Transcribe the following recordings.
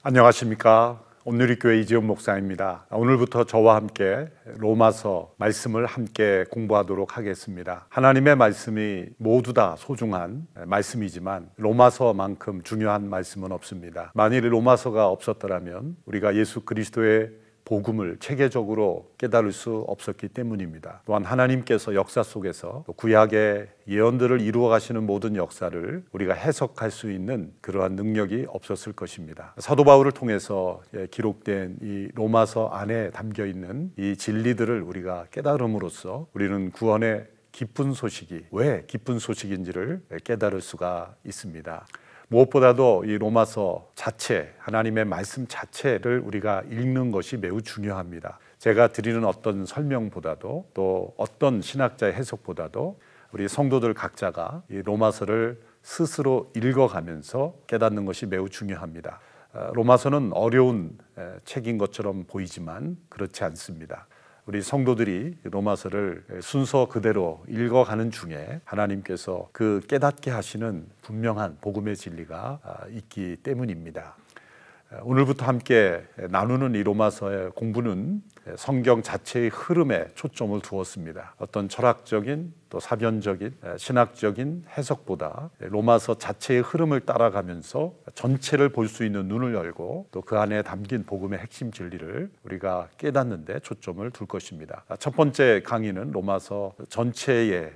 안녕하십니까. 온누리교회 이재훈 목사입니다. 오늘부터 저와 함께 로마서 말씀을 함께 공부하도록 하겠습니다. 하나님의 말씀이 모두 다 소중한 말씀이지만 로마서만큼 중요한 말씀은 없습니다. 만일 로마서가 없었더라면 우리가 예수 그리스도의 복음을 체계적으로 깨달을 수 없었기 때문입니다. 또한 하나님께서 역사 속에서 구약의 예언들을 이루어 가시는 모든 역사를 우리가 해석할 수 있는 그러한 능력이 없었을 것입니다. 사도 바울을 통해서 기록된 이 로마서 안에 담겨 있는 이 진리들을 우리가 깨달음으로써 우리는 구원의 기쁜 소식이 왜 기쁜 소식인지를 깨달을 수가 있습니다. 무엇보다도 이 로마서 자체, 하나님의 말씀 자체를 우리가 읽는 것이 매우 중요합니다. 제가 드리는 어떤 설명보다도 또 어떤 신학자의 해석보다도 우리 성도들 각자가 이 로마서를 스스로 읽어가면서 깨닫는 것이 매우 중요합니다. 로마서는 어려운 책인 것처럼 보이지만 그렇지 않습니다. 우리 성도들이 로마서를 순서 그대로 읽어가는 중에 하나님께서 그 깨닫게 하시는 분명한 복음의 진리가 있기 때문입니다. 오늘부터 함께 나누는 이 로마서의 공부는 성경 자체의 흐름에 초점을 두었습니다. 어떤 철학적인 또 사변적인 신학적인 해석보다 로마서 자체의 흐름을 따라가면서 전체를 볼 수 있는 눈을 열고 또 그 안에 담긴 복음의 핵심 진리를 우리가 깨닫는 데 초점을 둘 것입니다. 첫 번째 강의는 로마서 전체의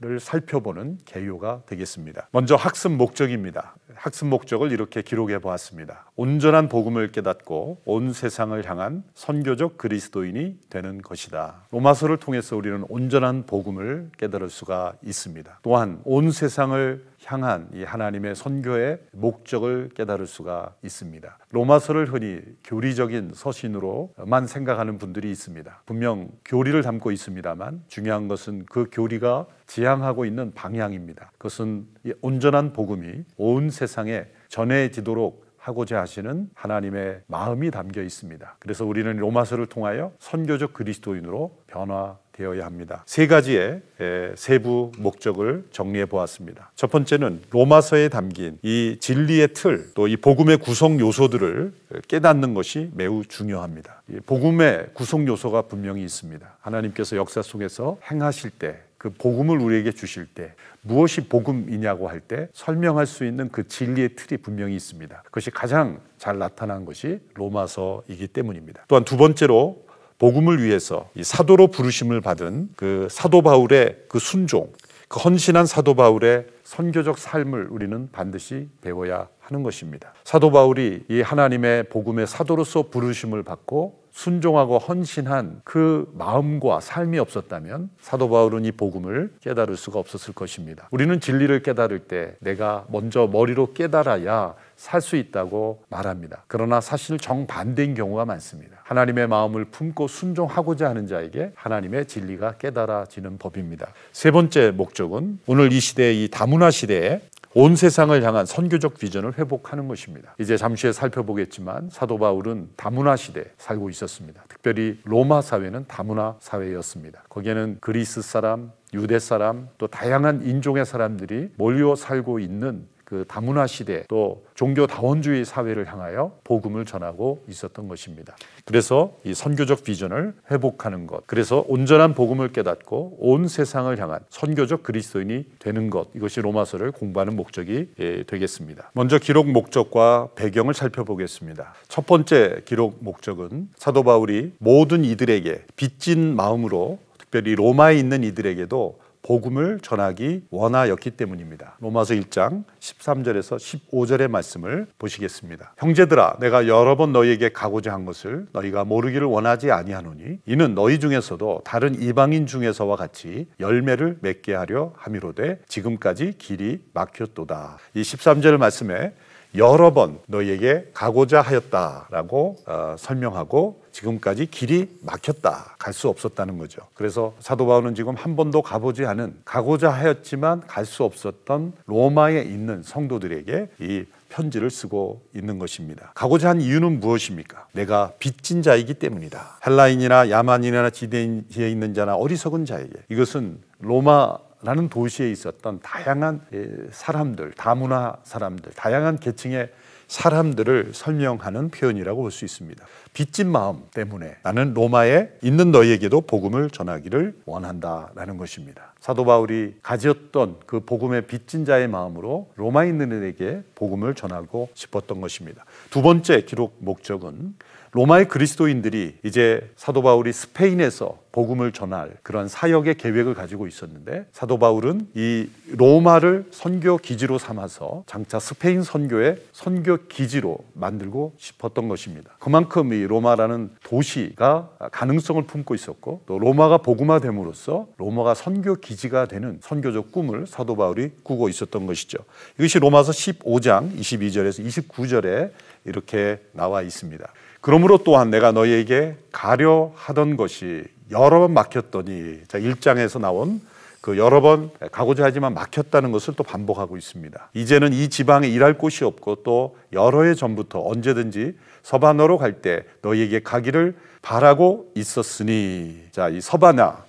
를 살펴보는 개요가 되겠습니다. 먼저 학습 목적입니다. 학습 목적을 이렇게 기록해 보았습니다. 온전한 복음을 깨닫고 온 세상을 향한 선교적 그리스도인이 되는 것이다. 로마서를 통해서 우리는 온전한 복음을 깨달을 수가 있습니다. 또한 온 세상을 향한 이 하나님의 선교의 목적을 깨달을 수가 있습니다. 로마서를 흔히 교리적인 서신으로만 생각하는 분들이 있습니다. 분명 교리를 담고 있습니다만 중요한 것은 그 교리가 지향하고 있는 방향입니다. 그것은 이 온전한 복음이 온 세상에 전해지도록 하고자 하시는 하나님의 마음이 담겨 있습니다. 그래서 우리는 로마서를 통하여 선교적 그리스도인으로 변화되어야 합니다. 세 가지의 세부 목적을 정리해 보았습니다. 첫 번째는 로마서에 담긴 이 진리의 틀, 또 이 복음의 구성 요소들을 깨닫는 것이 매우 중요합니다. 이 복음의 구성 요소가 분명히 있습니다. 하나님께서 역사 속에서 행하실 때 그 복음을 우리에게 주실 때 무엇이 복음이냐고 할 때 설명할 수 있는 그 진리의 틀이 분명히 있습니다. 그것이 가장 잘 나타난 것이 로마서이기 때문입니다. 또한 두 번째로 복음을 위해서 이 사도로 부르심을 받은 그 사도 바울의 그 순종, 그 헌신한 사도 바울의 선교적 삶을 우리는 반드시 배워야 하는 것입니다. 사도 바울이 이 하나님의 복음의 사도로서 부르심을 받고 순종하고 헌신한 그 마음과 삶이 없었다면 사도 바울은 이 복음을 깨달을 수가 없었을 것입니다. 우리는 진리를 깨달을 때 내가 먼저 머리로 깨달아야 살 수 있다고 말합니다. 그러나 사실 정반대인 경우가 많습니다. 하나님의 마음을 품고 순종하고자 하는 자에게 하나님의 진리가 깨달아지는 법입니다. 세 번째 목적은 오늘 이 시대의 이 다문화 시대에 온 세상을 향한 선교적 비전을 회복하는 것입니다. 이제 잠시 후에 살펴보겠지만 사도 바울은 다문화 시대에 살고 있었습니다. 특별히 로마 사회는 다문화 사회였습니다. 거기에는 그리스 사람, 유대 사람, 또 다양한 인종의 사람들이 몰려 살고 있는 그 다문화 시대, 또 종교 다원주의 사회를 향하여 복음을 전하고 있었던 것입니다. 그래서 이 선교적 비전을 회복하는 것, 그래서 온전한 복음을 깨닫고 온 세상을 향한 선교적 그리스도인이 되는 것, 이것이 로마서를 공부하는 목적이 되겠습니다. 먼저 기록 목적과 배경을 살펴보겠습니다. 첫 번째 기록 목적은 사도 바울이 모든 이들에게 빚진 마음으로 특별히 로마에 있는 이들에게도 복음을 전하기 원하였기 때문입니다. 로마서 1장 13절에서 15절의 말씀을 보시겠습니다. 형제들아, 내가 여러 번 너희에게 가고자 한 것을 너희가 모르기를 원하지 아니하노니 이는 너희 중에서도 다른 이방인 중에서와 같이 열매를 맺게 하려 함이로되 지금까지 길이 막혔도다. 이 13절 말씀에 여러 번 너희에게 가고자 하였다라고 설명하고 지금까지 길이 막혔다, 갈 수 없었다는 거죠. 그래서 사도 바울은 지금 한 번도 가보지 않은, 가고자 하였지만 갈 수 없었던 로마에 있는 성도들에게 이 편지를 쓰고 있는 것입니다. 가고자 한 이유는 무엇입니까? 내가 빚진 자이기 때문이다. 헬라인이나 야만인이나 지대에 있는 자나 어리석은 자에게, 이것은 로마라는 도시에 있었던 다양한 사람들, 다문화 사람들, 다양한 계층의 사람들을 설명하는 표현이라고 볼 수 있습니다. 빚진 마음 때문에 나는 로마에 있는 너희에게도 복음을 전하기를 원한다라는 것입니다. 사도 바울이 가졌던 그 복음의 빚진 자의 마음으로 로마에 있는 이들에게 복음을 전하고 싶었던 것입니다. 두 번째 기록 목적은 로마의 그리스도인들이 이제 사도 바울이 스페인에서 복음을 전할 그런 사역의 계획을 가지고 있었는데, 사도 바울은 이 로마를 선교 기지로 삼아서 장차 스페인 선교의 선교 기지로 만들고 싶었던 것입니다. 그만큼 이 로마라는 도시가 가능성을 품고 있었고, 또 로마가 복음화됨으로써 로마가 선교 기지가 되는 선교적 꿈을 사도 바울이 꾸고 있었던 것이죠. 이것이 로마서 15장 22절에서 29절에 이렇게 나와 있습니다. 그러므로 또한 내가 너희에게 가려 하던 것이 여러 번 막혔더니, 자 1장에서 나온 그 여러 번 가고자 하지만 막혔다는 것을 또 반복하고 있습니다. 이제는 이 지방에 일할 곳이 없고 또 여러 해 전부터 언제든지 서바나로 갈 때 너희에게 가기를 바라고 있었으니, 자 이 서바나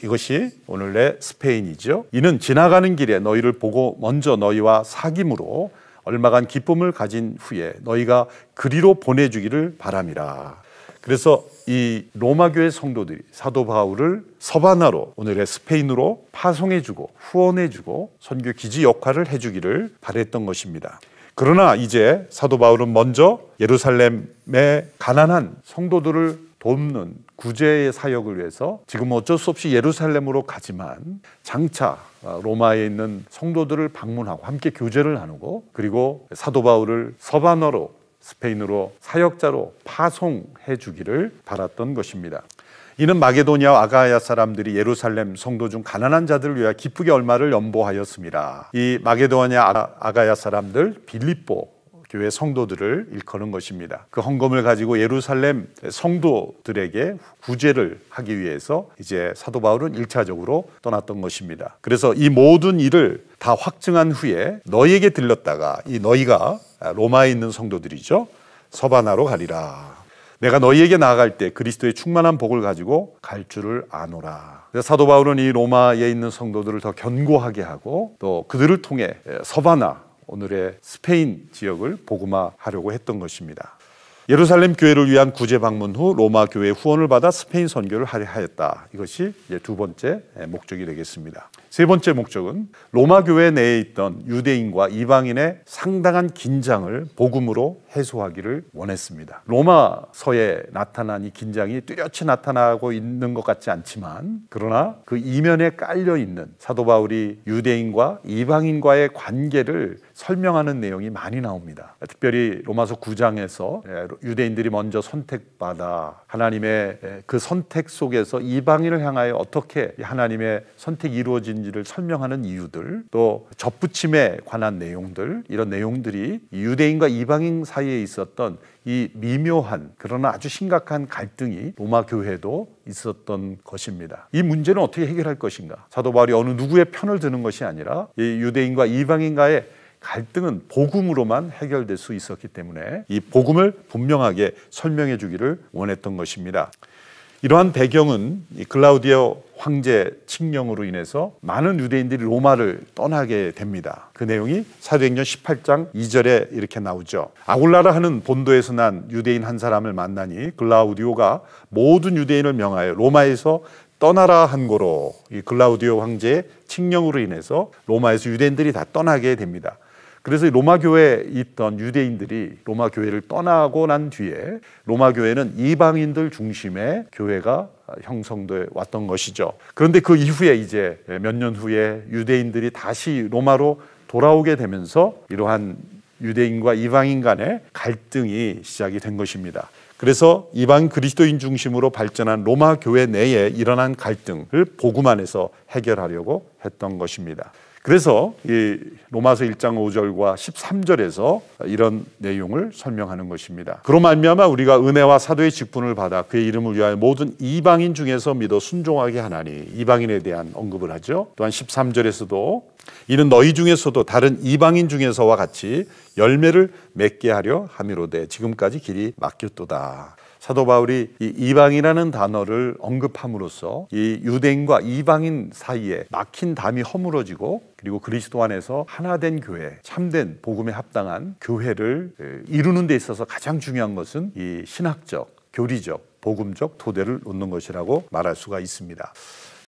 이것이 오늘의 스페인이죠. 이는 지나가는 길에 너희를 보고 먼저 너희와 사귐으로 얼마간 기쁨을 가진 후에 너희가 그리로 보내주기를 바람이라. 그래서 이 로마 교회 성도들이 사도 바울을 서바나로, 오늘의 스페인으로 파송해주고 후원해주고 선교 기지 역할을 해주기를 바랬던 것입니다. 그러나 이제 사도 바울은 먼저 예루살렘의 가난한 성도들을 돕는 구제의 사역을 위해서 지금 어쩔 수 없이 예루살렘으로 가지만, 장차 로마에 있는 성도들을 방문하고 함께 교제를 나누고, 그리고 사도 바울을 서바나로, 스페인으로 사역자로 파송해 주기를 바랐던 것입니다. 이는 마게도니아와 아가야 사람들이 예루살렘 성도 중 가난한 자들을 위하여 기쁘게 얼마를 연보하였습니다. 이 마게도니아 아가야 사람들, 빌립보 교회 성도들을 일컫는 것입니다. 그 헌금을 가지고 예루살렘 성도들에게 구제를 하기 위해서 이제 사도 바울은 1차적으로 떠났던 것입니다. 그래서 이 모든 일을 다 확증한 후에 너희에게 들렸다가, 이 너희가 로마에 있는 성도들이죠, 서바나로 가리라. 내가 너희에게 나아갈 때 그리스도의 충만한 복을 가지고 갈 줄을 아노라. 그래서 사도 바울은 이 로마에 있는 성도들을 더 견고하게 하고, 또 그들을 통해 서바나, 오늘의 스페인 지역을 복음화하려고 했던 것입니다. 예루살렘 교회를 위한 구제 방문 후 로마 교회의 후원을 받아 스페인 선교를 하려 하였다. 이것이 이제 두 번째 목적이 되겠습니다. 세 번째 목적은 로마 교회 내에 있던 유대인과 이방인의 상당한 긴장을 복음으로 해소하기를 원했습니다. 로마서에 나타난 이 긴장이 뚜렷이 나타나고 있는 것 같지 않지만, 그러나 그 이면에 깔려 있는 사도 바울이 유대인과 이방인과의 관계를 설명하는 내용이 많이 나옵니다. 특별히 로마서 9장에서 유대인들이 먼저 선택받아 하나님의 그 선택 속에서 이방인을 향하여 어떻게 하나님의 선택이 이루어진지를 설명하는 이유들, 또 접붙임에 관한 내용들, 이런 내용들이 유대인과 이방인 사이에 있었던 이 미묘한 그러나 아주 심각한 갈등이 로마 교회도 있었던 것입니다. 이 문제는 어떻게 해결할 것인가? 사도 바울이 어느 누구의 편을 드는 것이 아니라 이 유대인과 이방인과의 갈등은 복음으로만 해결될 수 있었기 때문에 이 복음을 분명하게 설명해 주기를 원했던 것입니다. 이러한 배경은 이 글라우디오 황제 칙령으로 인해서 많은 유대인들이 로마를 떠나게 됩니다. 그 내용이 사도행전 18장 2절에 이렇게 나오죠. 아굴라라 하는 본도에서 난 유대인 한 사람을 만나니 글라우디오가 모든 유대인을 명하여 로마에서 떠나라 한 고로, 이 글라우디오 황제의 칙령으로 인해서 로마에서 유대인들이 다 떠나게 됩니다. 그래서 로마 교회에 있던 유대인들이 로마 교회를 떠나고 난 뒤에 로마 교회는 이방인들 중심의 교회가 형성돼 왔던 것이죠. 그런데 그 이후에 이제 몇 년 후에 유대인들이 다시 로마로 돌아오게 되면서 이러한 유대인과 이방인 간의 갈등이 시작이 된 것입니다. 그래서 이방 그리스도인 중심으로 발전한 로마 교회 내에 일어난 갈등을 복음 안에서 해결하려고 했던 것입니다. 그래서 이 로마서 1장 5절과 13절에서 이런 내용을 설명하는 것입니다. 그로 말미암아 우리가 은혜와 사도의 직분을 받아 그의 이름을 위하여 모든 이방인 중에서 믿어 순종하게 하나니, 이방인에 대한 언급을 하죠. 또한 13절에서도 이는 너희 중에서도 다른 이방인 중에서와 같이 열매를 맺게 하려 함이로되 지금까지 길이 막혔도다. 사도 바울이 이 이방이라는 단어를 언급함으로써 이 유대인과 이방인 사이에 막힌 담이 허물어지고 그리고 그리스도 안에서 하나된 교회, 참된 복음에 합당한 교회를 이루는 데 있어서 가장 중요한 것은 이 신학적, 교리적, 복음적 토대를 놓는 것이라고 말할 수가 있습니다.